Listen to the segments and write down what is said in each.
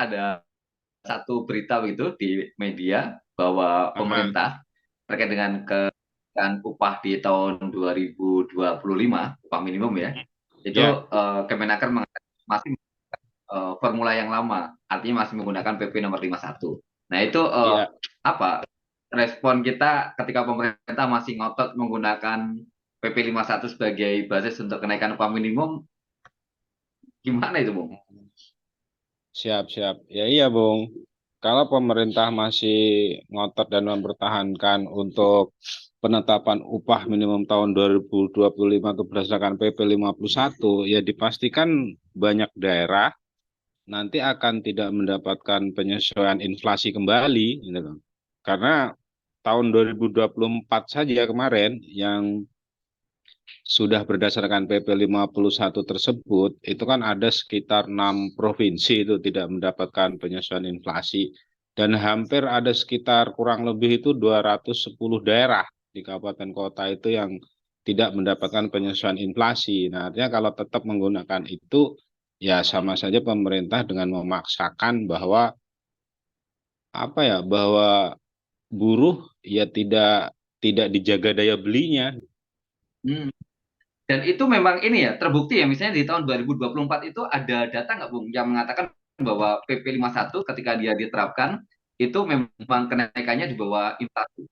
ada satu berita begitu di media bahwa Aha, pemerintah terkait dengan kenaikan upah di tahun 2025, upah minimum ya, itu ya, Kemenaker masih formula yang lama, artinya masih menggunakan PP nomor 51. Nah itu iya. apa respon kita ketika pemerintah masih ngotot menggunakan PP 51 sebagai basis untuk kenaikan upah minimum, gimana itu, Bung? Siap, siap. Ya iya, Bung. Kalau pemerintah masih ngotot dan mempertahankan untuk penetapan upah minimum tahun 2025 itu berdasarkan PP 51, ya dipastikan banyak daerah nanti akan tidak mendapatkan penyesuaian inflasi kembali, gitu loh. Karena tahun 2024 saja kemarin yang sudah berdasarkan PP 51 tersebut, itu kan ada sekitar 6 provinsi itu tidak mendapatkan penyesuaian inflasi. Dan hampir ada sekitar kurang lebih itu 210 daerah di kabupaten kota itu yang tidak mendapatkan penyesuaian inflasi. Nah, artinya kalau tetap menggunakan itu, ya sama saja pemerintah dengan memaksakan bahwa apa ya, bahwa buruh ya tidak dijaga daya belinya. Hmm. Dan itu memang ini ya, terbukti ya, misalnya di tahun 2024 itu ada data nggak, Bung, yang mengatakan bahwa PP 51 ketika dia diterapkan, itu memang kenaikannya di bawah inflasi.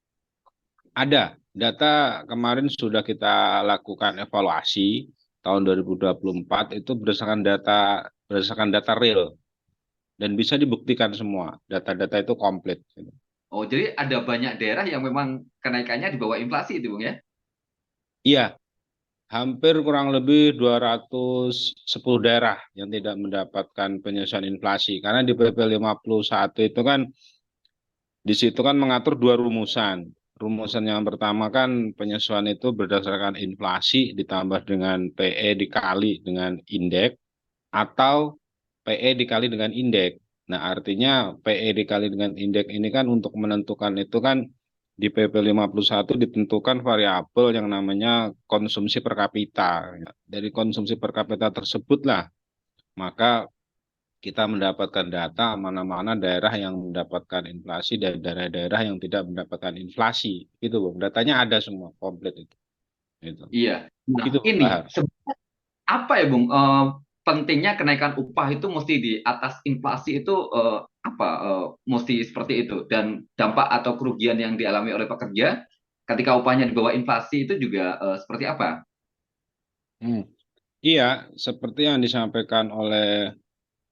Ada data kemarin sudah kita lakukan evaluasi tahun 2024 itu berdasarkan data real dan bisa dibuktikan semua. Data-data itu komplit. Oh, jadi ada banyak daerah yang memang kenaikannya di bawah inflasi itu, Bung ya? Iya, hampir kurang lebih 210 daerah yang tidak mendapatkan penyesuaian inflasi. Karena di PP 51 itu kan di situ kan mengatur dua rumusan. Rumusan yang pertama kan penyesuaian itu berdasarkan inflasi ditambah dengan PE dikali dengan indeks atau PE dikali dengan indeks. Nah, artinya PE dikali dengan indeks ini kan untuk menentukan itu kan di PP 51 ditentukan variabel yang namanya konsumsi per kapita. Dari konsumsi per kapita tersebutlah maka kita mendapatkan data mana-mana daerah yang mendapatkan inflasi dan daerah-daerah yang tidak mendapatkan inflasi. Itu, Bung. Datanya ada semua, komplit itu. Itu. Iya. Nah, Gitu, Bung ini Bahar. apa ya, Bung? Pentingnya kenaikan upah itu mesti di atas inflasi itu apa? Mesti seperti itu, dan dampak atau kerugian yang dialami oleh pekerja ketika upahnya di bawah inflasi itu juga seperti apa? Hmm. Iya, seperti yang disampaikan oleh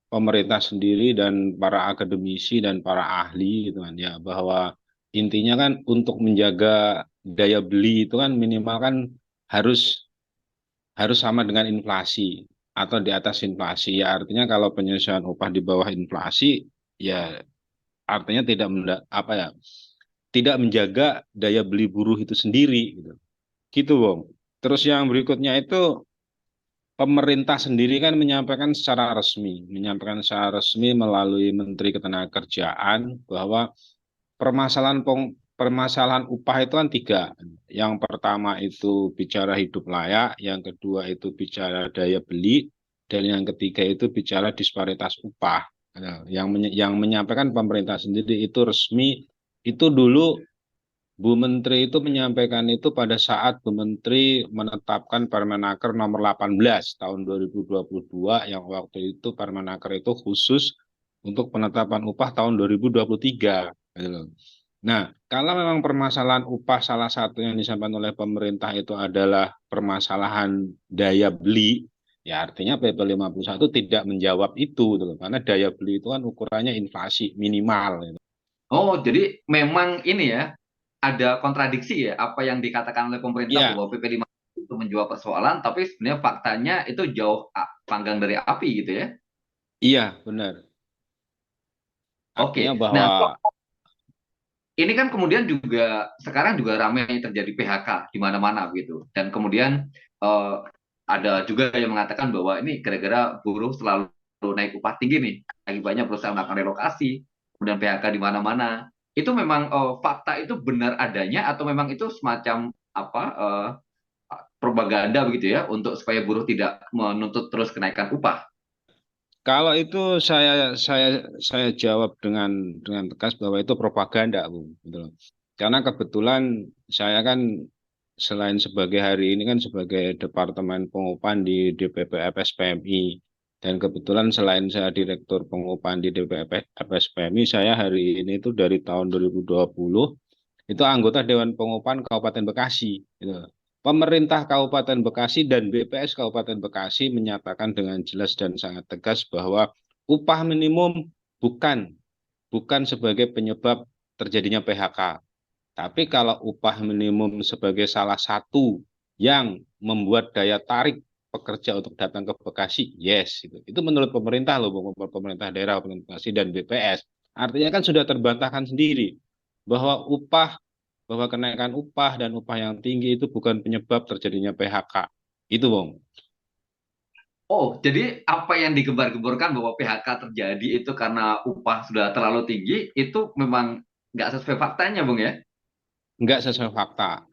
pemerintah sendiri dan para akademisi dan para ahli gitu kan ya bahwa intinya kan untuk menjaga daya beli itu kan minimal kan harus harus sama dengan inflasi atau di atas inflasi ya artinya kalau penyesuaian upah di bawah inflasi ya artinya tidak apa ya tidak menjaga daya beli buruh itu sendiri gitu gitu Bang. Terus yang berikutnya itu pemerintah sendiri kan menyampaikan secara resmi melalui Menteri Ketenagakerjaan bahwa permasalahan upah itu kan tiga. Yang pertama itu bicara hidup layak, yang kedua itu bicara daya beli, dan yang ketiga itu bicara disparitas upah. Nah, yang menyampaikan pemerintah sendiri itu resmi itu dulu Bu Menteri itu menyampaikan itu pada saat Bu Menteri menetapkan Permenaker nomor 18 tahun 2022 yang waktu itu Permenaker itu khusus untuk penetapan upah tahun 2023. Gitu loh. Nah, kalau memang permasalahan upah salah satu yang disampaikan oleh pemerintah itu adalah permasalahan daya beli, ya artinya PP 51 tidak menjawab itu, gitu loh. Karena daya beli itu kan ukurannya inflasi minimal. Gitu. Oh, jadi memang ini ya, ada kontradiksi ya, apa yang dikatakan oleh pemerintah Iya, bahwa PP 5 itu menjawab persoalan, tapi sebenarnya faktanya itu jauh panggang dari api gitu ya. iya benar. Artinya Oke, bahwa nah ini kan kemudian juga sekarang juga ramai terjadi PHK di mana-mana gitu, dan kemudian eh, ada juga yang mengatakan bahwa ini gara-gara buruh selalu naik upah tinggi nih, akibatnya perusahaan melakukan relokasi, kemudian PHK di mana-mana. Itu memang fakta itu benar adanya atau memang itu semacam apa propaganda begitu ya untuk supaya buruh tidak menuntut terus kenaikan upah? Kalau itu saya jawab dengan tegas bahwa itu propaganda, Bung. Gitu loh. Karena kebetulan saya kan selain sebagai hari ini kan sebagai Departemen Pengupahan di DPP FSPMI, dan kebetulan selain saya Direktur Pengupahan di DPP FSPMI, saya hari ini itu dari tahun 2020 itu anggota Dewan Pengupahan Kabupaten Bekasi. Gitu. Pemerintah Kabupaten Bekasi dan BPS Kabupaten Bekasi menyatakan dengan jelas dan sangat tegas bahwa upah minimum bukan bukan sebagai penyebab terjadinya PHK. Tapi kalau upah minimum sebagai salah satu yang membuat daya tarik pekerja untuk datang ke Bekasi, yes, itu menurut pemerintah loh, pemerintah daerah, pemerintah Bekasi dan BPS. Artinya kan sudah terbantahkan sendiri bahwa bahwa kenaikan upah dan upah yang tinggi itu bukan penyebab terjadinya PHK. Itu, Bung. Oh, jadi apa yang digembar-gemborkan bahwa PHK terjadi itu karena upah sudah terlalu tinggi, itu memang nggak sesuai faktanya, Bung ya? Enggak sesuai fakta.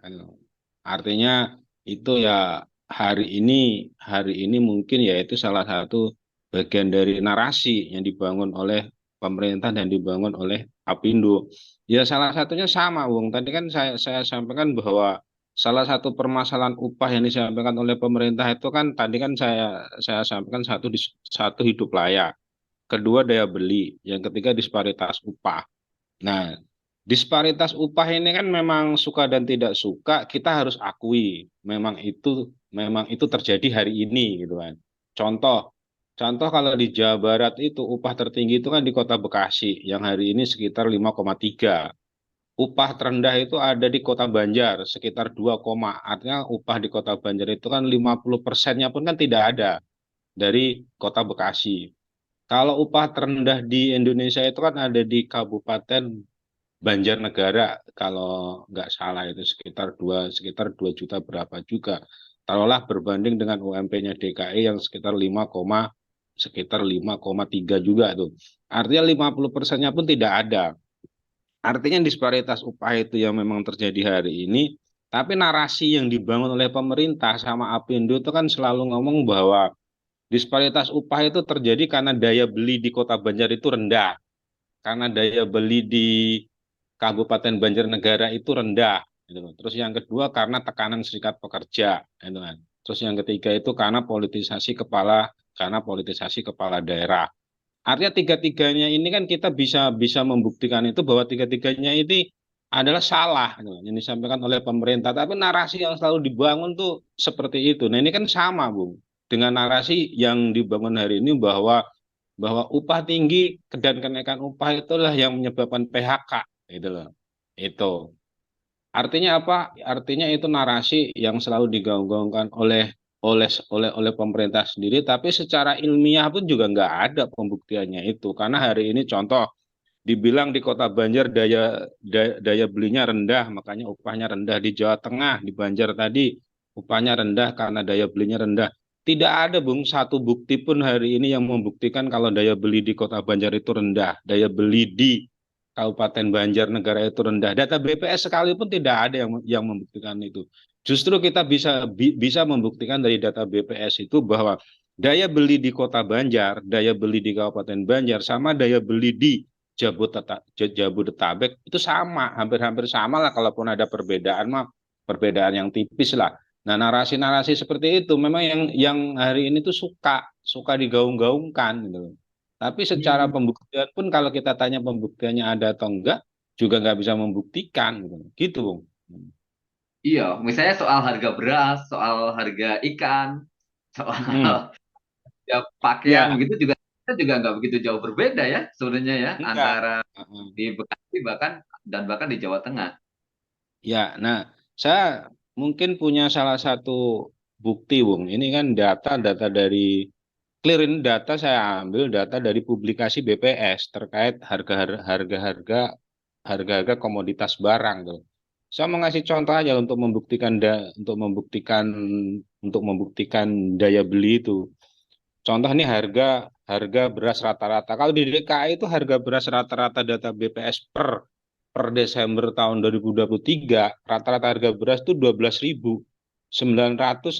Artinya itu ya hari ini mungkin ya itu salah satu bagian dari narasi yang dibangun oleh pemerintah dan dibangun oleh Apindo. Ya salah satunya sama, Wong. Tadi kan saya sampaikan bahwa salah satu permasalahan upah yang disampaikan oleh pemerintah itu kan tadi kan saya sampaikan satu hidup layak, kedua daya beli, yang ketiga disparitas upah. Nah, disparitas upah ini kan memang suka dan tidak suka, kita harus akui memang itu terjadi hari ini gitu kan. Contoh, contoh kalau di Jawa Barat itu upah tertinggi itu kan di Kota Bekasi yang hari ini sekitar 5,3. Upah terendah itu ada di Kota Banjar sekitar 2, artinya upah di Kota Banjar itu kan 50%-nya pun kan tidak ada dari Kota Bekasi. Kalau upah terendah di Indonesia itu kan ada di Kabupaten Banjarnegara, kalau nggak salah itu sekitar 2 juta berapa juga. Taruhlah berbanding dengan UMP-nya DKI yang sekitar 5,3 juga tuh. Artinya 50%-nya pun tidak ada. Artinya disparitas upah itu yang memang terjadi hari ini, tapi narasi yang dibangun oleh pemerintah sama Apindo itu kan selalu ngomong bahwa disparitas upah itu terjadi karena daya beli di Kota Banjar itu rendah, karena daya beli di Kabupaten Banjarnegara itu rendah. Gitu. Terus yang kedua karena tekanan serikat pekerja. Gitu kan. Terus yang ketiga itu karena politisasi kepala daerah. Artinya tiga-tiganya ini kan kita bisa bisa membuktikan itu bahwa tiga-tiganya ini adalah salah gitu, yang disampaikan oleh pemerintah. Tapi narasi yang selalu dibangun tuh seperti itu. Nah ini kan sama, Bung, dengan narasi yang dibangun hari ini bahwa bahwa upah tinggi dan kenaikan upah itulah yang menyebabkan PHK, gitu loh. Itu. Artinya apa? Artinya itu narasi yang selalu digaung-gaungkan oleh pemerintah sendiri, tapi secara ilmiah pun juga nggak ada pembuktiannya itu. Karena hari ini contoh dibilang di Kota Banjar daya belinya rendah, makanya upahnya rendah. Di Jawa Tengah, di Banjar tadi upahnya rendah karena daya belinya rendah. Tidak ada, Bung, satu bukti pun hari ini yang membuktikan kalau daya beli di Kota Banjar itu rendah, daya beli di Kabupaten Banjarnegara itu rendah. Data BPS sekalipun tidak ada yang membuktikan itu. Justru kita bisa membuktikan dari data BPS itu bahwa daya beli di Kota Banjar, daya beli di Kabupaten Banjar sama daya beli di Jabodetabek itu sama, hampir-hampir sama lah, kalaupun ada perbedaan mah perbedaan yang tipis lah. Nah, narasi-narasi seperti itu memang yang hari ini tuh suka suka digaung-gaungkan gitu. Tapi secara Hmm. pembuktian pun kalau kita tanya pembuktiannya ada atau enggak juga nggak bisa membuktikan gitu. Gitu, Bung. Iya, misalnya soal harga beras, soal harga ikan, soal Mm-mm. ya pakaian Ya, gitu juga kita juga nggak begitu jauh berbeda ya sebenarnya ya enggak. antara Uh-uh. di Bekasi bahkan di Jawa Tengah. Ya, nah, saya mungkin punya salah satu bukti, Bung. Ini kan data-data dari clear, ini data saya ambil data dari publikasi BPS terkait harga-harga komoditas barang tuh. Saya mau ngasih contoh aja untuk membuktikan daya beli itu. Contoh ini harga harga beras rata-rata. Kalau di DKI itu harga beras rata-rata data BPS per Desember tahun 2023, rata-rata harga beras itu 12.963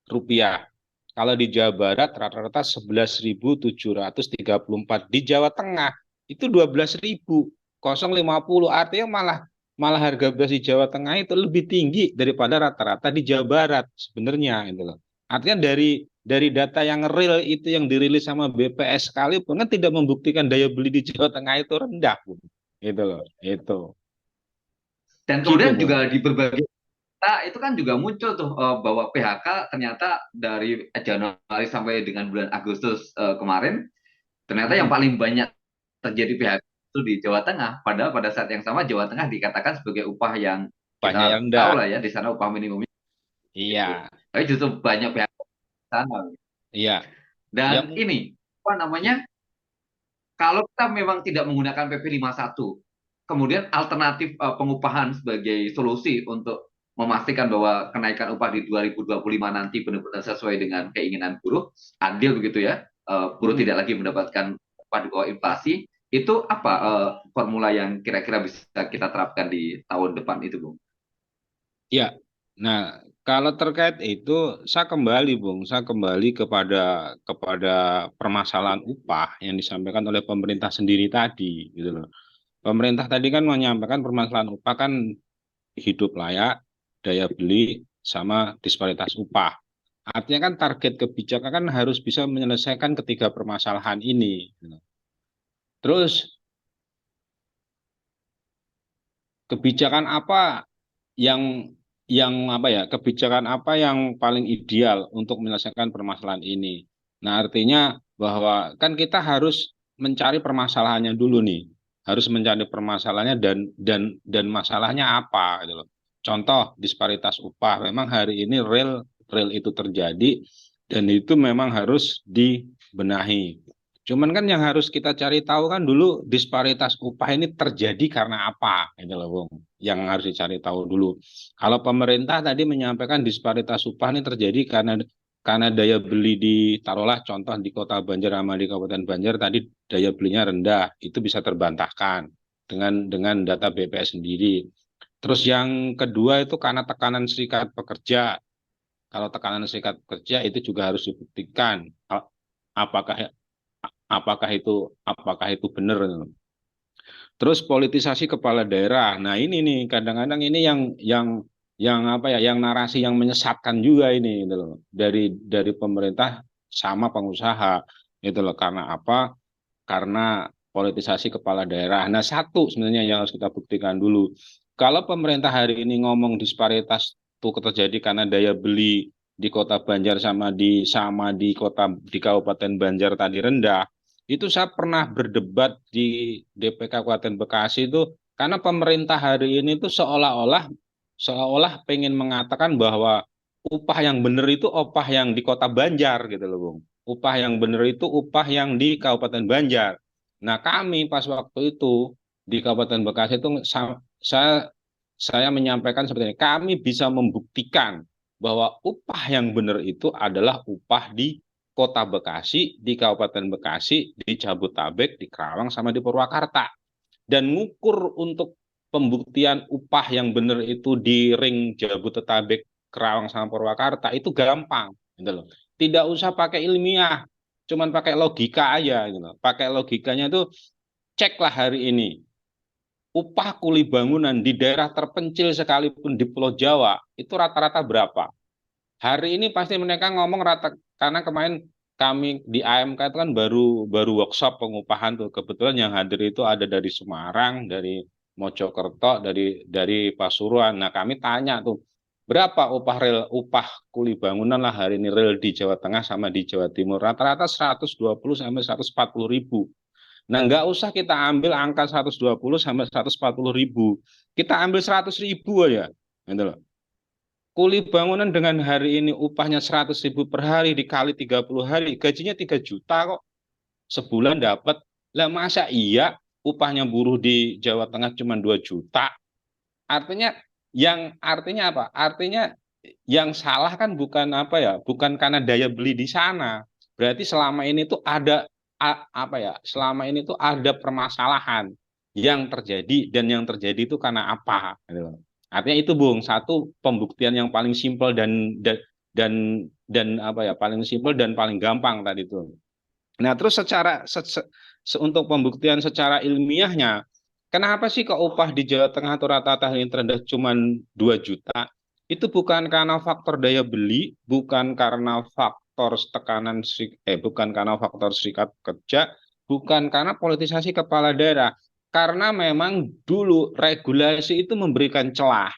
rupiah. Kalau di Jawa Barat rata-rata 11.734, di Jawa Tengah itu 12.050, artinya malah malah harga beras di Jawa Tengah itu lebih tinggi daripada rata-rata di Jawa Barat sebenarnya itu loh. Artinya dari data yang real itu yang dirilis sama BPS sekalipun kan tidak membuktikan daya beli di Jawa Tengah itu rendah, Bung. Itu loh, itu. Dan Gitu, kemudian Bung. juga di berbagai itu kan juga muncul tuh bahwa PHK ternyata dari Januari sampai dengan bulan Agustus kemarin ternyata yang Hmm, paling banyak terjadi PHK itu di Jawa Tengah. Padahal pada saat yang sama Jawa Tengah dikatakan sebagai upah yang upahnya yang kita tahu rendah. lah ya di sana upah minimumnya gitu. Iya, Tapi justru banyak PHK di sana. iya. Ya, Dan ini apa namanya? Kalau kita memang tidak menggunakan PP 51, kemudian alternatif pengupahan sebagai solusi untuk memastikan bahwa kenaikan upah di 2025 nanti benar-benar sesuai dengan keinginan buruh, adil begitu ya, buruh hmm, tidak lagi mendapatkan upah di bawah inflasi, itu apa formula yang kira-kira bisa kita terapkan di tahun depan itu, Bung? ya. Nah, kalau terkait itu saya kembali, Bung, saya kembali kepada permasalahan upah yang disampaikan oleh pemerintah sendiri tadi, gitu loh. Pemerintah tadi kan menyampaikan permasalahan upah kan hidup layak, daya beli, sama disparitas upah. Artinya kan target kebijakan kan harus bisa menyelesaikan ketiga permasalahan ini, gitu. Terus kebijakan apa yang apa ya, kebijakan apa yang paling ideal untuk menyelesaikan permasalahan ini. Nah, artinya bahwa kan kita harus mencari permasalahannya dulu nih, harus mencari permasalahannya dan masalahnya apa gitu loh. Contoh disparitas upah, memang hari ini real real itu terjadi dan itu memang harus dibenahi. Cuman kan yang harus kita cari tahu kan dulu disparitas upah ini terjadi karena apa, gitu loh, Bung. Yang harus dicari tahu dulu. Kalau pemerintah tadi menyampaikan disparitas upah ini terjadi karena daya beli di taruhlah contoh di Kota Banjar sama di Kabupaten Banjar tadi daya belinya rendah, itu bisa terbantahkan dengan data BPS sendiri. Terus yang kedua itu karena tekanan serikat pekerja. Kalau tekanan serikat pekerja itu juga harus dibuktikan apakah apakah itu benar. Terus politisasi kepala daerah. Nah, ini nih kadang-kadang ini yang apa ya, yang narasi yang menyesatkan juga ini gitu loh. Dari pemerintah sama pengusaha itu loh. Karena apa? Karena politisasi kepala daerah. Nah, satu sebenarnya yang harus kita buktikan dulu. Kalau pemerintah hari ini ngomong disparitas itu terjadi karena daya beli di Kota Banjar sama di Kabupaten Banjar tadi rendah, itu saya pernah berdebat di DPK Kabupaten Bekasi itu karena pemerintah hari ini tuh seolah-olah pengen mengatakan bahwa upah yang benar itu upah yang di Kota Banjar gitu loh, Bung. Upah yang benar itu upah yang di Kabupaten Banjar. Nah, kami pas waktu itu di Kabupaten Bekasi itu saya saya menyampaikan seperti ini, kami bisa membuktikan bahwa upah yang benar itu adalah upah di Kota Bekasi, di Kabupaten Bekasi, di Jabotabek, di Karawang, sama di Purwakarta. Dan ngukur untuk pembuktian upah yang benar itu di ring Jabodetabek, Kerawang sama Purwakarta itu gampang, gitu loh. Tidak usah pakai ilmiah, cuman pakai logika aja, gitu loh. Pakai logikanya itu ceklah hari ini upah kuli bangunan di daerah terpencil sekalipun di Pulau Jawa itu rata-rata berapa? Hari ini pasti mereka ngomong rata karena kemarin kami di AMK itu kan baru baru workshop pengupahan tuh. Kebetulan yang hadir itu ada dari Semarang, dari Mojokerto, dari Pasuruan. Nah, kami tanya tuh berapa upah kuli bangunan lah hari ini real di Jawa Tengah sama di Jawa Timur. Rata-rata 120 sampai 140 ribu. Nah, nggak usah kita ambil angka 120 sampai 140 ribu. Kita ambil 100 ribu aja. Gitu loh. Kuli bangunan dengan hari ini upahnya 100 ribu per hari dikali 30 hari, gajinya 3 juta kok. Sebulan dapat. Lah masa iya upahnya buruh di Jawa Tengah cuma 2 juta? Artinya artinya apa? Artinya yang salah kan bukan apa ya? Bukan karena daya beli di sana. Berarti selama ini tuh ada apa ya? Selama ini tuh ada permasalahan yang terjadi dan yang terjadi itu karena apa? Gitu. Artinya itu Bung, satu pembuktian yang paling simpel dan apa ya, paling simpel dan paling gampang tadi itu. Nah, terus untuk pembuktian secara ilmiahnya, kenapa sih kok upah di Jawa Tengah atau rata-rata yang terendah cuma 2 juta? Itu bukan karena faktor daya beli, bukan karena faktor bukan karena faktor serikat kerja, bukan karena politisasi kepala daerah. Karena memang dulu regulasi itu memberikan celah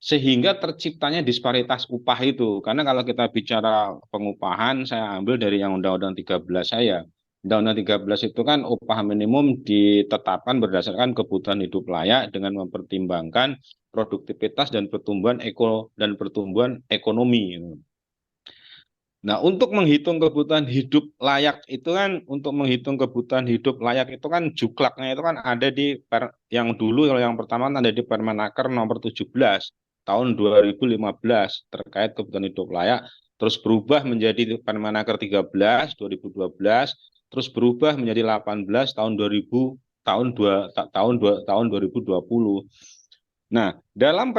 sehingga terciptanya disparitas upah itu. Karena kalau kita bicara pengupahan, saya ambil dari yang Undang-Undang 13 saya. Undang-Undang 13 itu kan upah minimum ditetapkan berdasarkan kebutuhan hidup layak dengan mempertimbangkan produktivitas dan pertumbuhan ekonomi. Nah, untuk menghitung kebutuhan hidup layak itu kan juklaknya itu kan ada yang dulu yang pertama kan ada di Permenaker nomor 17 tahun 2015 terkait kebutuhan hidup layak, terus berubah menjadi Permenaker 13 2012, terus berubah menjadi 18 tahun 2000 tahun 2020. Nah, dalam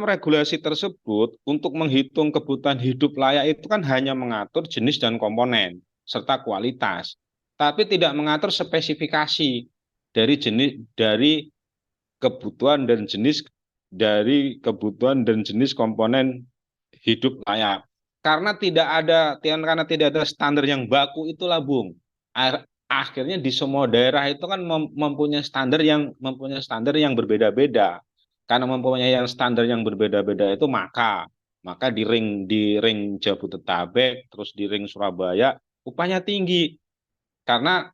regulasi tersebut, untuk menghitung kebutuhan hidup layak itu kan hanya mengatur jenis dan komponen, serta kualitas. Tapi tidak mengatur spesifikasi dari kebutuhan dan jenis kebutuhan dan jenis komponen hidup layak. Karena tidak ada standar yang baku itulah, Bung. Akhirnya di semua daerah itu kan mempunyai standar yang berbeda-beda. Karena mempunyai yang standar yang berbeda-beda itu maka di ring Jabodetabek, terus di ring Surabaya upahnya tinggi karena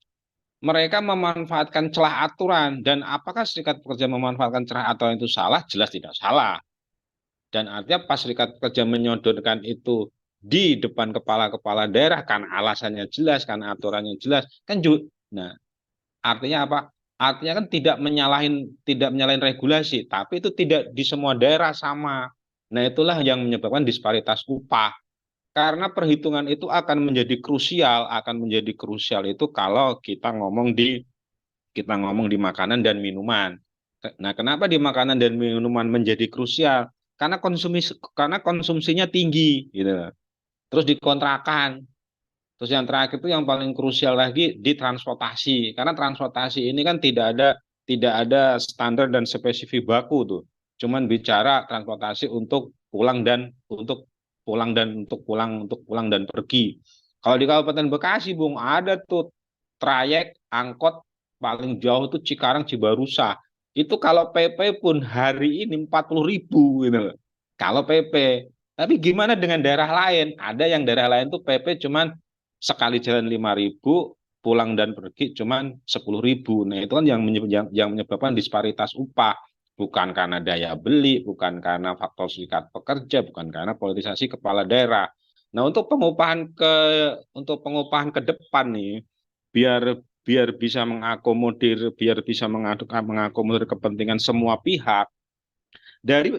mereka memanfaatkan celah aturan. Dan apakah serikat pekerja memanfaatkan celah aturan itu salah? Jelas tidak salah. Dan artinya pas serikat pekerja menyodorkan itu di depan kepala-kepala daerah kan alasannya jelas, kan aturannya jelas, kan nah, artinya apa? Artinya kan tidak menyalahin regulasi, tapi itu tidak di semua daerah sama. Nah, itulah yang menyebabkan disparitas upah. Karena perhitungan itu akan menjadi krusial itu kalau kita ngomong di makanan dan minuman. Nah, kenapa di makanan dan minuman menjadi krusial? Karena konsumsinya tinggi gitu. Terus dikontrakan. Terus yang terakhir itu yang paling krusial lagi di transportasi. Karena transportasi ini kan tidak ada standar dan spesifik baku tuh. Cuman bicara transportasi untuk pulang dan pergi. Kalau di Kabupaten Bekasi, Bung, ada tuh trayek angkot paling jauh tuh Cikarang Cibarusa. Itu kalau PP pun hari ini 40.000 gitu loh. Kalau PP. Tapi gimana dengan daerah lain? Ada yang daerah lain tuh PP cuman sekali jalan 5.000, pulang dan pergi cuman 10.000. Nah, itu kan yang menyebabkan disparitas upah. Bukan karena daya beli, bukan karena faktor serikat pekerja, bukan karena politisasi kepala daerah. Nah, untuk pengupahan ke depan nih, biar biar bisa mengakomodir kepentingan semua pihak. Dari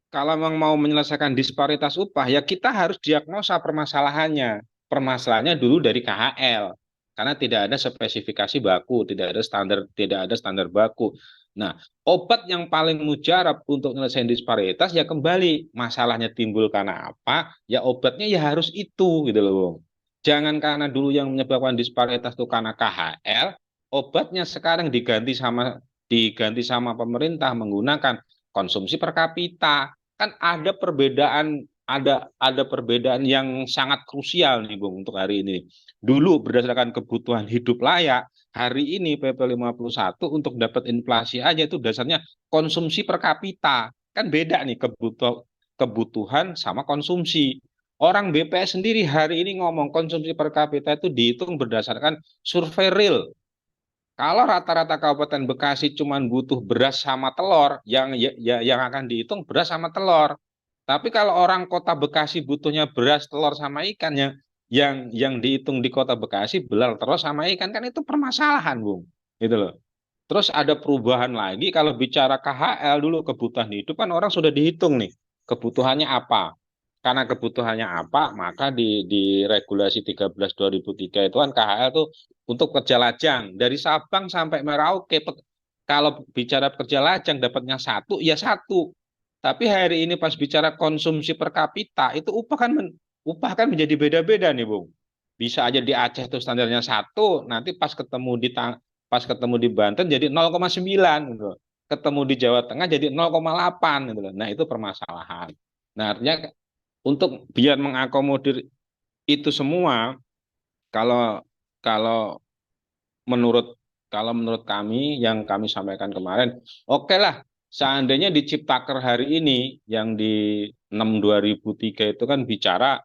Kalau memang mau menyelesaikan disparitas upah, ya kita harus diagnosa permasalahannya. Permasalahannya dulu dari KHL, karena tidak ada spesifikasi baku, tidak ada standar baku. Nah, obat yang paling mujarab untuk menyelesaikan disparitas ya kembali masalahnya timbul karena apa? Ya obatnya ya harus itu gitu loh, Bung. Jangan karena dulu yang menyebabkan disparitas itu karena KHL, obatnya sekarang diganti sama pemerintah menggunakan konsumsi per kapita. Kan ada perbedaan yang sangat krusial nih, Bung, untuk hari ini. Dulu berdasarkan kebutuhan hidup layak, hari ini PP 51 untuk dapat inflasi aja itu dasarnya konsumsi per kapita. Kan beda nih kebutuhan sama konsumsi. Orang BPS sendiri hari ini ngomong konsumsi per kapita itu dihitung berdasarkan survei real. Kalau rata-rata Kabupaten Bekasi cuma butuh beras sama telur, yang akan dihitung beras sama telur. Tapi kalau orang Kota Bekasi butuhnya beras, telur sama ikan, yang dihitung di Kota Bekasi belar, telur sama ikan, kan itu permasalahan, Bung. Gitu loh. Terus ada perubahan lagi kalau bicara KHL dulu kebutuhan hidup kan orang sudah dihitung nih kebutuhannya apa. Karena kebutuhannya apa, maka di regulasi 13 2003 itu kan KHL tuh untuk pekerja lajang dari Sabang sampai Merauke. Kalau bicara pekerja lajang dapatnya satu ya satu. Tapi hari ini pas bicara konsumsi per kapita itu upah kan menjadi beda-beda nih, Bung. Bisa aja di Aceh tuh standarnya 1, nanti pas ketemu di Banten jadi 0,9 gitu. Ketemu di Jawa Tengah jadi 0,8 gitu loh. Nah, itu permasalahan. Nah, artinya untuk biar mengakomodir itu semua, kalau kalau menurut kalau menurut kami yang kami sampaikan kemarin, oke lah, seandainya di Ciptaker hari ini yang di 6 2003 itu kan bicara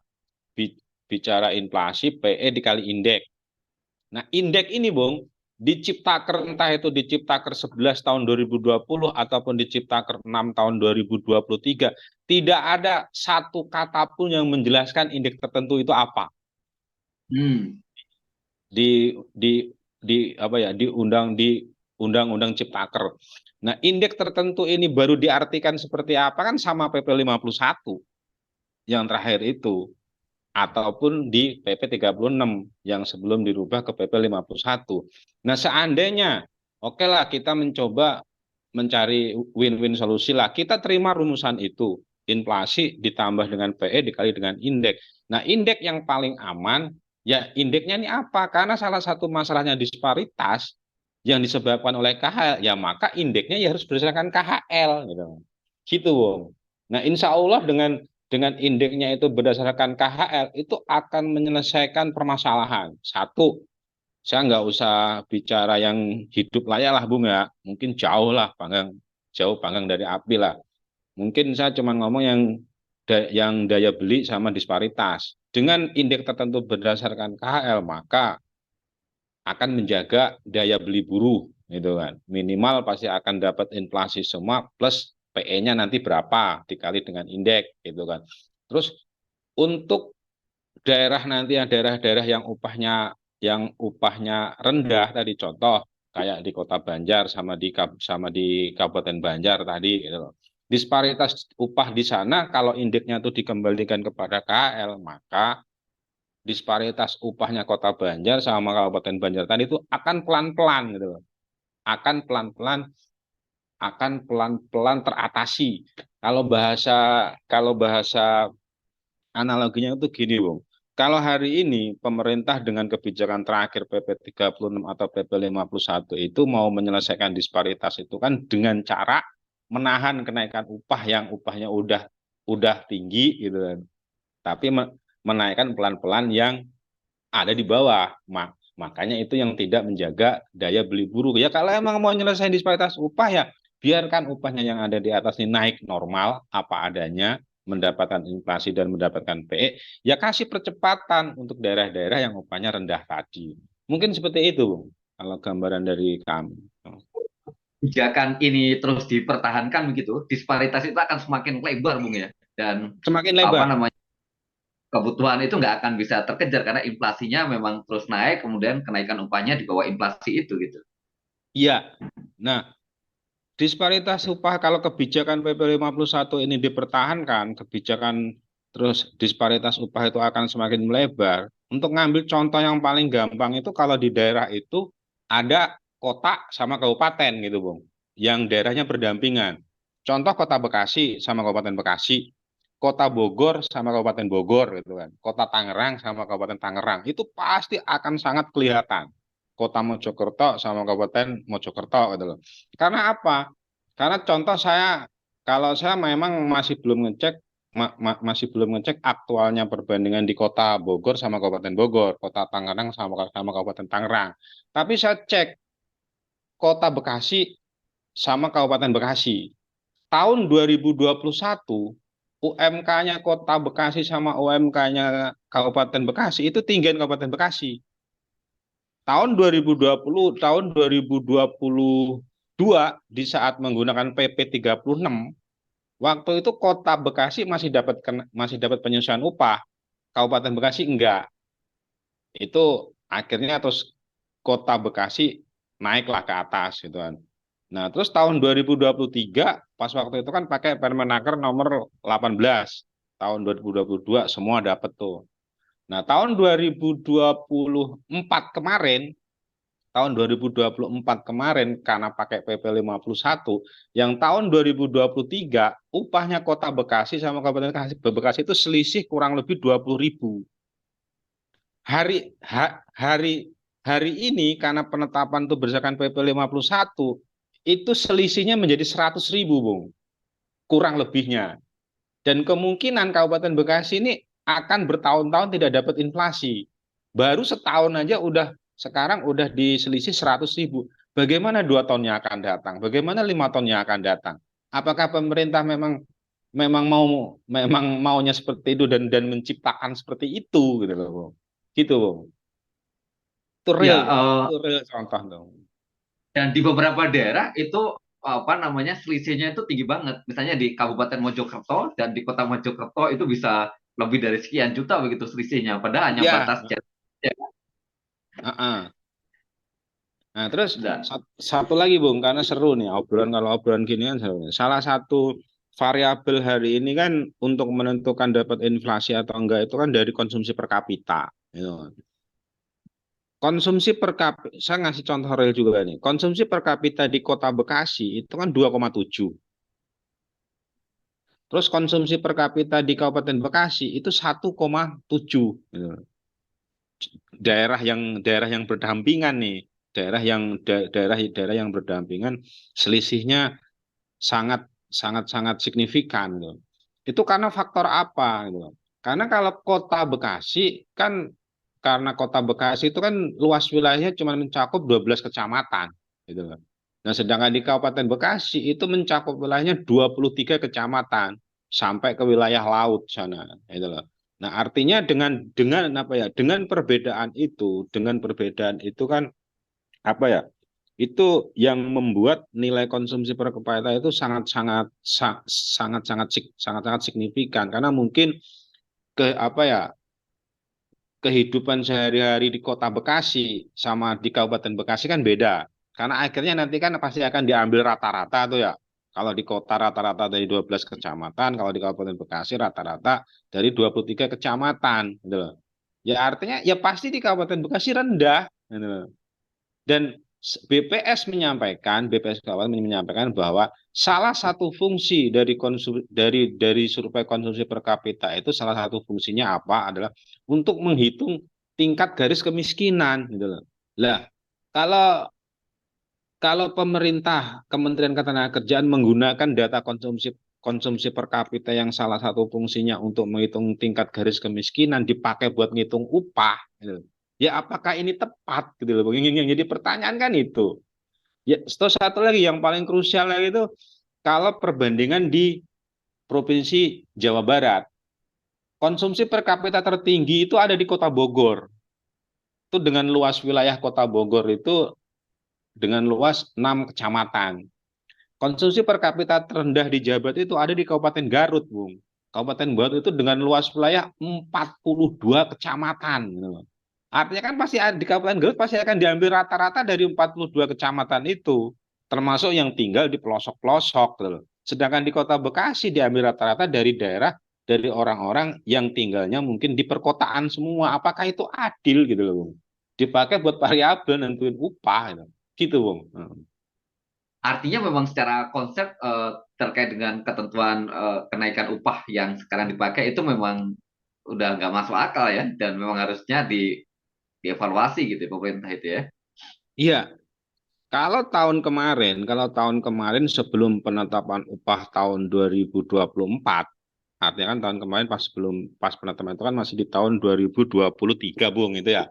inflasi PE dikali indeks. Nah, indeks ini, Bung, di Ciptaker entah itu di Ciptaker 11 tahun 2020 ataupun di Ciptaker 6 tahun 2023, tidak ada satu kata pun yang menjelaskan indeks tertentu itu apa. Hmm. Di undang-undang Ciptaker. Nah, indeks tertentu ini baru diartikan seperti apa kan sama PP 51 yang terakhir itu ataupun di PP 36 yang sebelum dirubah ke PP 51. Nah, seandainya oke lah kita mencoba mencari win-win solusi lah. Kita terima rumusan itu. Inflasi ditambah dengan PE dikali dengan indeks. Nah, indeks yang paling aman, ya indeksnya ini apa? Karena salah satu masalahnya disparitas yang disebabkan oleh KHL, ya maka indeksnya ya harus berdasarkan KHL gitu. Gitu, Bung. Nah, insya Allah dengan indeksnya itu berdasarkan KHL itu akan menyelesaikan permasalahan. Satu, saya nggak usah bicara yang hidup layak lah, Bung ya. Mungkin jauh panggang dari api lah. Mungkin saya cuma ngomong yang daya beli sama disparitas. Dengan indeks tertentu berdasarkan KHL, maka akan menjaga daya beli buruh, gitu kan. Minimal pasti akan dapat inflasi semua plus PE-nya nanti berapa dikali dengan indeks, gitu kan. Terus untuk daerah nanti yang daerah-daerah yang upahnya rendah tadi contoh kayak di Kota Banjar sama di Kabupaten Banjar tadi gitu loh. Disparitas upah di sana kalau indeksnya itu dikembalikan kepada KL maka disparitas upahnya Kota Banjar sama Kabupaten Banjar tadi itu akan pelan-pelan gitu loh. Akan pelan-pelan akan pelan-pelan teratasi. Kalau bahasa analoginya itu gini, Bung. Kalau hari ini pemerintah dengan kebijakan terakhir PP 36 atau PP 51 itu mau menyelesaikan disparitas itu kan dengan cara menahan kenaikan upah yang upahnya udah tinggi gitu kan. Tapi menaikkan pelan-pelan yang ada di bawah. Makanya itu yang tidak menjaga daya beli buruh. Ya kalau emang mau nyelesain disparitas upah ya biarkan upahnya yang ada di atas ini naik normal apa adanya, mendapatkan inflasi dan mendapatkan PE, ya kasih percepatan untuk daerah-daerah yang upahnya rendah tadi. Mungkin seperti itu, Bung, kalau gambaran dari kami. Kebijakan ini terus dipertahankan begitu, disparitas itu akan semakin lebar, Bung ya. Dan Semakin apa lebar. namanya kebutuhan itu nggak akan bisa terkejar karena inflasinya memang terus naik, kemudian kenaikan upahnya di bawah inflasi itu gitu. Iya. Nah, disparitas upah kalau kebijakan PP 51 ini dipertahankan, kebijakan terus disparitas upah itu akan semakin melebar. Untuk ngambil contoh yang paling gampang itu kalau di daerah itu ada kota sama kabupaten gitu, Bung. Yang daerahnya berdampingan. Contoh Kota Bekasi sama Kabupaten Bekasi, Kota Bogor sama Kabupaten Bogor gitu kan. Kota Tangerang sama Kabupaten Tangerang. Itu pasti akan sangat kelihatan. Kota Mojokerto sama Kabupaten Mojokerto gitu loh. Karena apa? Karena contoh kalau saya memang masih belum ngecek aktualnya perbandingan di Kota Bogor sama Kabupaten Bogor, Kota Tangerang sama Kabupaten Tangerang. Tapi saya cek Kota Bekasi sama Kabupaten Bekasi. Tahun 2021 UMK-nya Kota Bekasi sama UMK-nya Kabupaten Bekasi itu tinggian Kabupaten Bekasi. Tahun 2022 di saat menggunakan PP 36, waktu itu Kota Bekasi masih dapat penyesuaian upah, Kabupaten Bekasi enggak. Itu akhirnya terus Kota Bekasi naiklah ke atas gitu kan. Nah, terus tahun 2023 pas waktu itu kan pakai Permenaker nomor 18. Tahun 2022 semua dapat tuh. Nah, tahun 2024 kemarin tahun 2024 kemarin karena pakai PP 51, yang tahun 2023 upahnya Kota Bekasi sama Kabupaten Bekasi itu selisih kurang lebih 20.000. Hari ini karena penetapan itu berdasarkan PP 51 itu selisihnya menjadi 100.000, Bung. Kurang lebihnya. Dan kemungkinan Kabupaten Bekasi ini akan bertahun-tahun tidak dapat inflasi. Baru setahun aja sekarang udah di selisih 100.000. Bagaimana 2 tahun yang akan datang? Bagaimana 5 tahun yang akan datang? Apakah pemerintah memang maunya seperti itu dan menciptakan seperti itu gitu loh, Bung. Gitu, Bung. Ya, Itu real contoh dong. dan di beberapa daerah itu apa namanya selisihnya itu tinggi banget. Misalnya di Kabupaten Mojokerto dan di Kota Mojokerto itu bisa lebih dari sekian juta begitu selisihnya. Padahal hanya Ya, batas jet. uh-uh. Nah, terus Dan satu lagi, Bung, karena seru nih kalau obrolan gini kan seru. Salah satu variabel hari ini kan untuk menentukan dapat inflasi atau enggak itu kan dari konsumsi per kapita. Gitu. Konsumsi per kapita, saya ngasih contoh real juga nih. Konsumsi per kapita di Kota Bekasi itu kan 2,7. Terus konsumsi per kapita di Kabupaten Bekasi itu 1,7. Gitu. Daerah yang berdampingan nih, daerah yang berdampingan selisihnya sangat sangat sangat signifikan gitu. Itu karena faktor apa gitu. Karena kalau Kota Bekasi kan karena Kota Bekasi itu kan luas wilayahnya cuma mencakup 12 kecamatan gitu loh. Nah, sedangkan di Kabupaten Bekasi itu mencakup wilayahnya 23 kecamatan sampai ke wilayah laut sana gitu loh. Nah, artinya dengan apa ya? Dengan perbedaan itu kan apa ya? Itu yang membuat nilai konsumsi per kapita itu sangat sangat signifikan karena mungkin apa ya, kehidupan sehari-hari di Kota Bekasi sama di Kabupaten Bekasi kan beda. Karena akhirnya nanti kan pasti akan diambil rata-rata tuh ya. Kalau di kota rata-rata dari 12 kecamatan, kalau di Kabupaten Bekasi rata-rata dari 23 kecamatan gitu loh. Ya artinya ya pasti di Kabupaten Bekasi rendah gitu loh. Dan BPS menyampaikan bahwa salah satu fungsi dari survei konsumsi per kapita itu salah satu fungsinya apa adalah untuk menghitung tingkat garis kemiskinan gitu loh. Lah, kalau kalau pemerintah Kementerian Ketenagakerjaan menggunakan data konsumsi konsumsi per kapita yang salah satu fungsinya untuk menghitung tingkat garis kemiskinan dipakai buat ngitung upah gitu. Ya apakah ini tepat gitu loh. Yang jadi pertanyaan kan itu. Ya, terus satu lagi yang paling krusial lagi itu kalau perbandingan di Provinsi Jawa Barat, konsumsi per kapita tertinggi itu ada di Kota Bogor. Itu dengan luas wilayah Kota Bogor itu dengan luas 6 kecamatan. Konsumsi per kapita terendah di Jawa Barat itu ada di Kabupaten Garut, Bung. Kabupaten Garut itu dengan luas wilayah 42 kecamatan. Gitu. Artinya kan pasti di Kabupaten Garut pasti akan diambil rata-rata dari 42 kecamatan itu, termasuk yang tinggal di pelosok-pelosok. Gitu. Sedangkan di Kota Bekasi diambil rata-rata dari orang-orang yang tinggalnya mungkin di perkotaan semua. Apakah itu adil gitu loh, Bung? Dipakai buat variabel nentuin upah gitu. Gitu, Bung. artinya memang secara konsep terkait dengan ketentuan kenaikan upah yang sekarang dipakai itu memang udah nggak masuk akal ya dan memang harusnya dievaluasi gitu ya, pemerintah itu ya. Iya, kalau tahun kemarin sebelum penetapan upah tahun 2024, artinya kan tahun kemarin pas penetapan itu kan masih di tahun 2023, Bung, itu ya.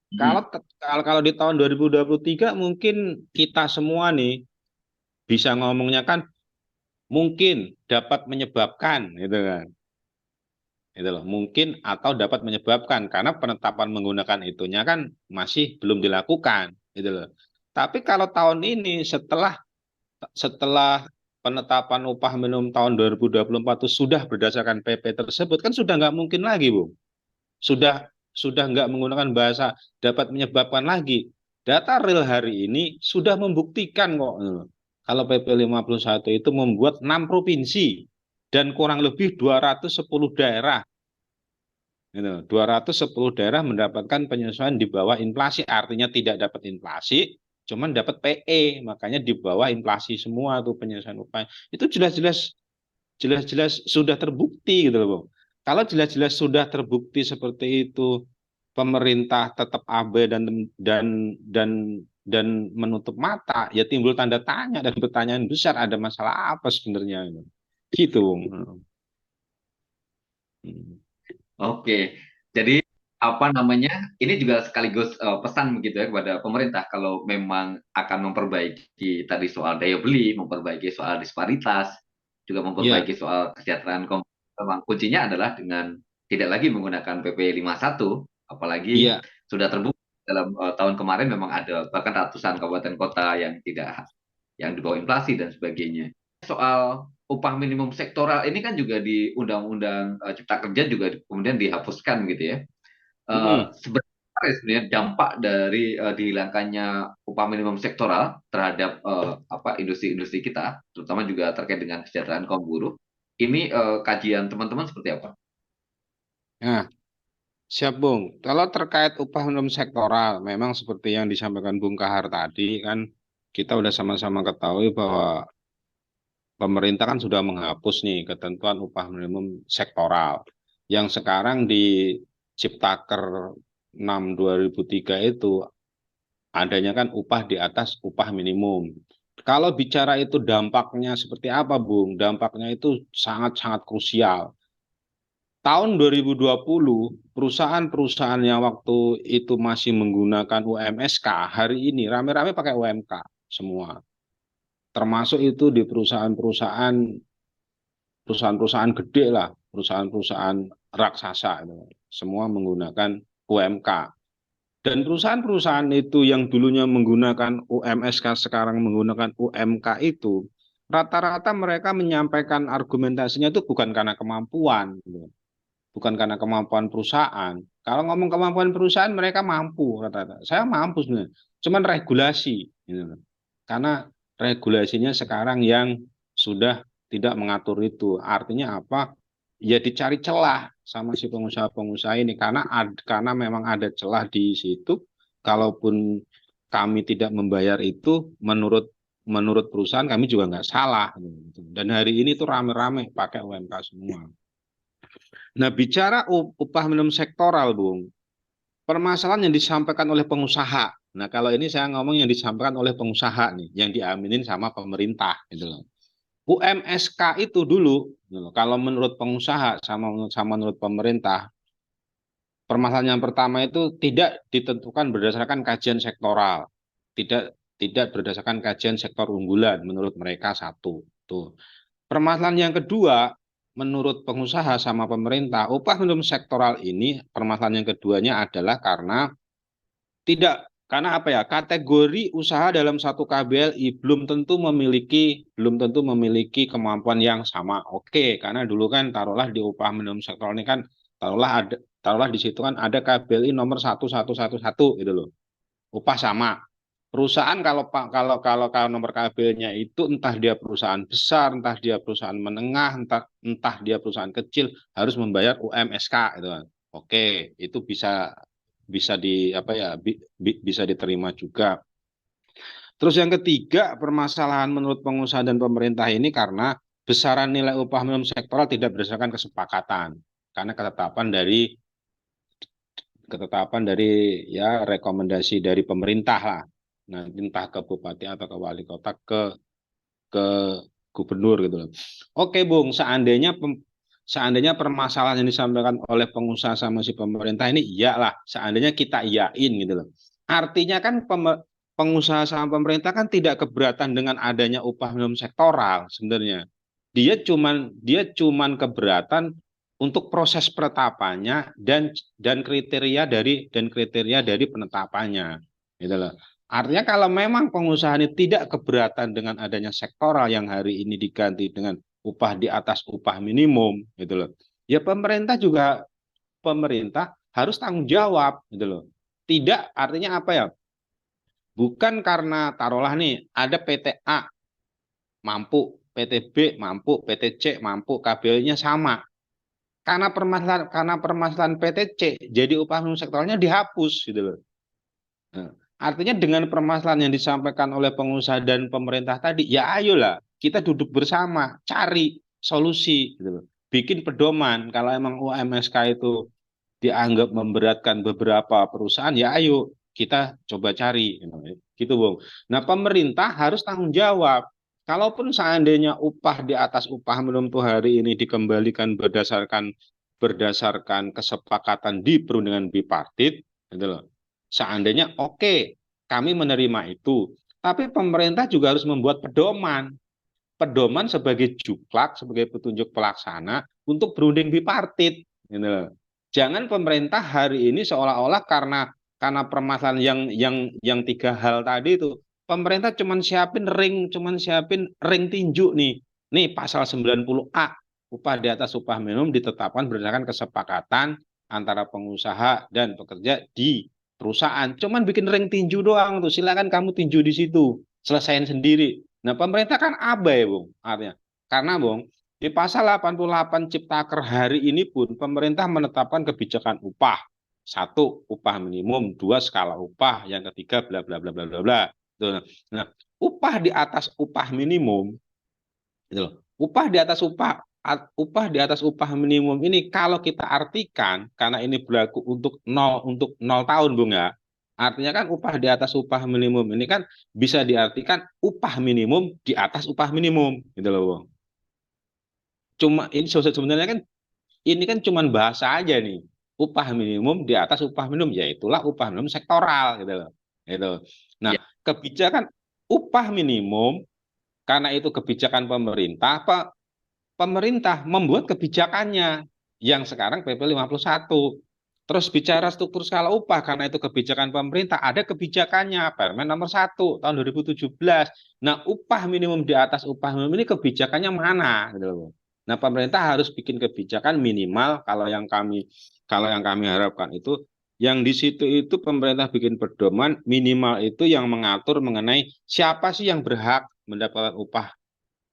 Kalau Hmm. kalau di tahun 2023 mungkin kita semua nih bisa ngomongnya kan mungkin dapat menyebabkan gitu kan. Itu loh, mungkin atau dapat menyebabkan karena penetapan menggunakan itunya kan masih belum dilakukan gitu loh. Tapi kalau tahun ini setelah penetapan upah minimum tahun 2024 itu sudah berdasarkan PP tersebut kan sudah nggak mungkin lagi, Bung. Sudah nggak menggunakan bahasa dapat menyebabkan lagi. Data real hari ini sudah membuktikan kok. Kalau PP 51 itu membuat 6 provinsi dan kurang lebih 210 daerah Gitu. 210 daerah mendapatkan penyesuaian di bawah inflasi, artinya tidak dapat inflasi, cuman dapat PE, makanya di bawah inflasi semua tuh penyesuaian upah. Itu jelas-jelas sudah terbukti gitu loh, Bang. Kalau jelas-jelas sudah terbukti seperti itu, pemerintah tetap abai dan dan menutup mata, ya timbul tanda tanya dan pertanyaan besar, ada masalah apa sebenarnya gitu, Bang. Hmm. Oke, jadi apa namanya? Ini juga sekaligus pesan begitu ya kepada pemerintah kalau memang akan memperbaiki tadi soal daya beli, memperbaiki soal disparitas, juga Ya, memperbaiki soal kesejahteraan memang kuncinya adalah dengan tidak lagi menggunakan PP 51, apalagi iya. sudah terbukti dalam tahun kemarin memang ada bahkan ratusan kabupaten kota yang tidak yang di bawah inflasi dan sebagainya. Soal upah minimum sektoral ini kan juga di Undang-Undang Cipta Kerja juga kemudian dihapuskan gitu ya. Mm-mm. Sebenarnya sebenarnya dampak dari dihilangkannya upah minimum sektoral terhadap apa industri-industri kita, terutama juga terkait dengan kesejahteraan kaum buruh. Ini kajian teman-teman seperti apa? Nah, siap, Bung. Kalau terkait upah minimum sektoral, memang seperti yang disampaikan Bung Kahar tadi, kan kita udah sama-sama ketahui bahwa pemerintah kan sudah menghapus nih ketentuan upah minimum sektoral. Yang sekarang di Ciptaker 6 2003 itu adanya kan upah di atas upah minimum. Kalau bicara itu dampaknya seperti apa, Bung? Dampaknya itu sangat-sangat krusial. Tahun 2020, perusahaan-perusahaan yang waktu itu masih menggunakan UMSK, hari ini rame-rame pakai UMK semua. Termasuk itu di perusahaan-perusahaan gede lah, perusahaan-perusahaan raksasa itu. Semua menggunakan UMK. Dan perusahaan-perusahaan itu yang dulunya menggunakan UMSK sekarang menggunakan UMK itu, rata-rata mereka menyampaikan argumentasinya itu bukan karena kemampuan, gitu. Bukan karena kemampuan perusahaan. Kalau ngomong kemampuan perusahaan, mereka mampu rata-rata. Saya mampu sebenarnya, cuman regulasi, gitu. Karena regulasinya sekarang yang sudah tidak mengatur itu. Artinya apa? Ya dicari celah sama si pengusaha-pengusaha ini karena memang ada celah di situ. Kalaupun kami tidak membayar itu, menurut perusahaan kami juga nggak salah, gitu. Dan hari ini tuh rame-rame pakai UMK semua. Nah, bicara upah minimum sektoral, Bung, permasalahan yang disampaikan oleh pengusaha. Nah, kalau ini saya ngomong yang disampaikan oleh pengusaha nih, yang diaminin sama pemerintah, gitu loh. UMSK itu dulu, gitu loh, kalau menurut pengusaha sama menurut pemerintah, permasalahan yang pertama itu tidak ditentukan berdasarkan kajian sektoral, tidak berdasarkan kajian sektor unggulan menurut mereka satu. Tuh. Permasalahan yang kedua, menurut pengusaha sama pemerintah, upah minimum sektoral ini permasalahan yang keduanya adalah karena apa ya? Kategori usaha dalam satu KBLI belum tentu memiliki kemampuan yang sama. Oke, karena dulu kan taruhlah di upah minimum sektoral ini kan taruhlah di situ kan ada KBLI nomor 1111 gitu loh. Upah sama. Perusahaan kalau nomor kabelnya itu entah dia perusahaan besar, entah dia perusahaan menengah, entah dia perusahaan kecil harus membayar UMSK itu kan. Oke, itu bisa bisa di apa ya bisa diterima juga. Terus yang ketiga, permasalahan menurut pengusaha dan pemerintah ini karena besaran nilai upah minimum sektoral tidak berdasarkan kesepakatan karena ketetapan dari ya rekomendasi dari pemerintah lah. Nah, entah ke bupati atau ke wali kota ke gubernur gitu loh. Oke, Bung, seandainya permasalahan yang disampaikan oleh pengusaha sama si pemerintah ini iyalah, seandainya kita iyain gitu loh. Artinya kan pengusaha sama pemerintah kan tidak keberatan dengan adanya upah minimum sektoral sebenarnya. Dia cuman keberatan untuk proses penetapannya dan kriteria dari penetapannya gitu loh. Artinya kalau memang pengusaha ini tidak keberatan dengan adanya sektoral yang hari ini diganti dengan upah di atas upah minimum gitu loh. Ya pemerintah harus tanggung jawab gitu loh. Tidak artinya apa ya? Bukan karena taruhlah nih ada PT A mampu, PT B mampu, PT C mampu, KBL-nya sama. karena permasalahan PTC, jadi upah minimum sektoralnya dihapus gitu loh. Nah, artinya dengan permasalahan yang disampaikan oleh pengusaha dan pemerintah tadi, ya ayolah kita duduk bersama, cari solusi gitu loh. Bikin pedoman kalau emang UMSK itu dianggap memberatkan beberapa perusahaan, ya ayo kita coba cari gitu, Bung. Nah, pemerintah harus tanggung jawab. Kalaupun seandainya upah di atas upah minimum tuh hari ini dikembalikan berdasarkan kesepakatan di perundingan bipartit, gitu loh. Seandainya oke, kami menerima itu, tapi pemerintah juga harus membuat pedoman sebagai juklak, sebagai petunjuk pelaksana untuk berunding bipartit. Gitu. Jangan pemerintah hari ini seolah-olah karena permasalahan yang tiga hal tadi itu, pemerintah cuma siapin ring tinju nih. Nih pasal 90A, upah di atas upah minimum ditetapkan berdasarkan kesepakatan antara pengusaha dan pekerja di perusahaan. Cuman bikin ring tinju doang tuh. Silakan kamu tinju di situ. Selesain sendiri. Nah, pemerintah kan abai, Bung. Artinya. Karena, Bung, di pasal 88 Ciptaker hari ini pun pemerintah menetapkan kebijakan upah. Satu, upah minimum. Dua, skala upah. Yang ketiga, bla bla bla bla bla bla. Nah, upah di atas upah minimum, gitu loh. Upah di atas upah minimum ini kalau kita artikan karena ini berlaku untuk nol tahun, Bung ya. Artinya kan upah di atas upah minimum ini kan bisa diartikan upah minimum di atas upah minimum gitu loh, Bung. Cuma ini sebenarnya kan ini kan cuma bahasa aja nih. Upah minimum di atas upah minimum, ya itulah upah minimum sektoral gitu loh. Gitu. Nah, Ya, kebijakan upah minimum karena itu kebijakan pemerintah, pemerintah membuat kebijakannya yang sekarang PP 51. Terus bicara struktur skala upah karena itu kebijakan pemerintah, ada kebijakannya Permen nomor 1 tahun 2017. Nah, upah minimum di atas upah minimum ini kebijakannya mana gitu loh. Nah, pemerintah harus bikin kebijakan minimal kalau yang kami harapkan itu yang di situ itu pemerintah bikin pedoman minimal itu yang mengatur mengenai siapa sih yang berhak mendapatkan upah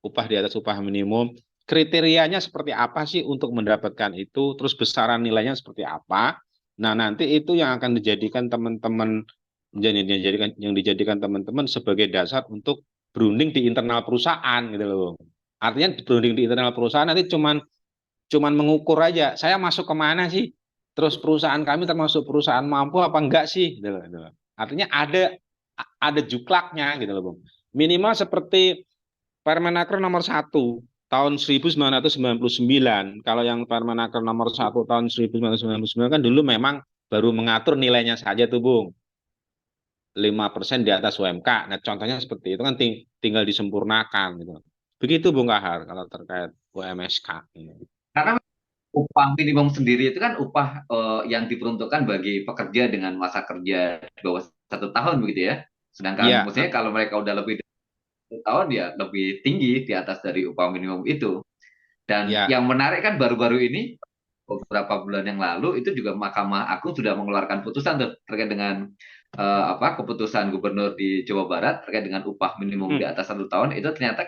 upah di atas upah minimum, kriterianya seperti apa sih untuk mendapatkan itu, terus besaran nilainya seperti apa. Nah, nanti itu yang akan dijadikan teman-teman yang dijadikan teman-teman sebagai dasar untuk berunding di internal perusahaan gitu loh. Artinya berunding di internal perusahaan nanti cuman mengukur aja, saya masuk kemana sih? Terus perusahaan kami termasuk perusahaan mampu apa enggak sih? Gitu loh, gitu loh. Artinya ada juklaknya gitu loh, Bung. Minimal seperti Permenaker nomor 1 tahun 1999. Kalau yang Permenaker nomor 1 tahun 1999 kan dulu memang baru mengatur nilainya saja tuh, Bung. 5% di atas UMK. Nah, contohnya seperti itu kan tinggal disempurnakan gitu. Begitu, Bung Kahar, kalau terkait UMSK. karena upah minimum sendiri itu kan upah yang diperuntukkan bagi pekerja dengan masa kerja di bawah 1 tahun begitu ya. Sedangkan Iya, maksudnya kalau mereka udah lebih dari 1 tahun ya lebih tinggi di atas dari upah minimum itu. Dan iya. yang menarik kan baru-baru ini beberapa bulan yang lalu itu juga Mahkamah Agung sudah mengeluarkan putusan terkait dengan apa keputusan Gubernur di Jawa Barat terkait dengan upah minimum di Hmm, atas 1 tahun itu ternyata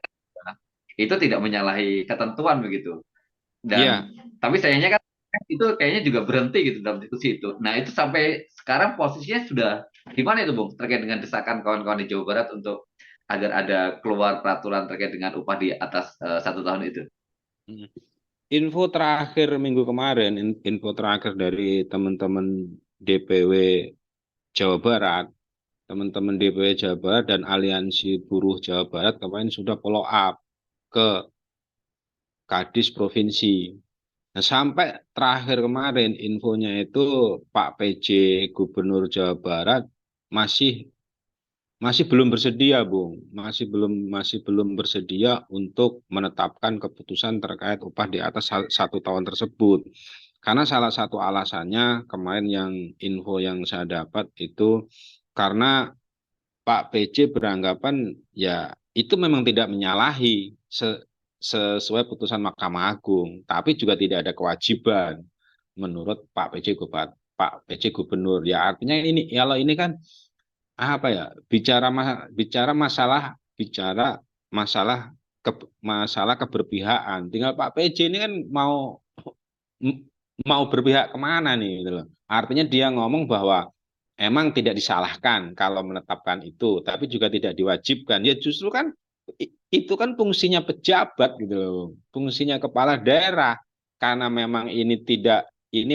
itu tidak menyalahi ketentuan begitu. iya. Dan tapi sayangnya kan itu kayaknya juga berhenti gitu dalam diskusi itu. Nah itu sampai sekarang posisinya sudah di mana itu Bung terkait dengan desakan kawan-kawan di Jawa Barat untuk agar ada keluar peraturan terkait dengan upah di atas 1 tahun itu. Hmm. Info terakhir minggu kemarin, info terakhir dari teman-teman DPW Jawa Barat, teman-teman DPW Jawa Barat dan Aliansi Buruh Jawa Barat kemarin sudah follow up ke Kadis Provinsi. Nah, sampai terakhir kemarin infonya itu Pak PJ Gubernur Jawa Barat masih masih belum bersedia, Bung. Masih belum bersedia untuk menetapkan keputusan terkait upah di atas 1 tahun tersebut. Karena salah satu alasannya kemarin yang info yang saya dapat itu karena Pak PJ beranggapan ya itu memang tidak menyalahi sesuai putusan Mahkamah Agung, tapi juga tidak ada kewajiban menurut Pak PJ Gubernur. Ya artinya ini kalau ini kan apa ya bicara masalah masalah keberpihakan. Tinggal Pak PJ ini kan mau mau berpihak kemana nih gitu loh. Artinya dia ngomong bahwa emang tidak disalahkan kalau menetapkan itu, tapi juga tidak diwajibkan. Ya justru kan itu kan fungsinya pejabat gitu loh, fungsinya kepala daerah. Karena memang ini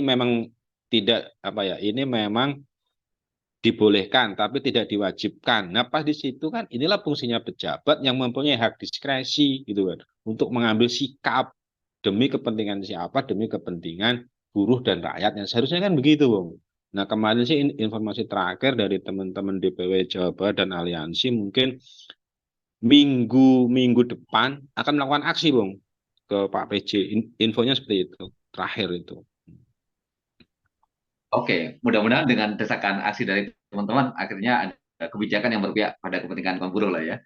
memang tidak apa ya, ini memang dibolehkan tapi tidak diwajibkan. Nah, pas di situ kan inilah fungsinya pejabat yang mempunyai hak diskresi gitu kan untuk mengambil sikap demi kepentingan siapa, demi kepentingan buruh dan rakyat yang seharusnya kan begitu, Bung. Nah, kemarin sih informasi terakhir dari teman-teman DPW Jawa Barat dan Aliansi mungkin minggu depan akan melakukan aksi, Bung, ke Pak PJ. Infonya seperti itu, terakhir itu. Oke, mudah-mudahan dengan desakan aksi dari teman-teman akhirnya ada kebijakan yang berpihak pada kepentingan kaum buruh lah ya.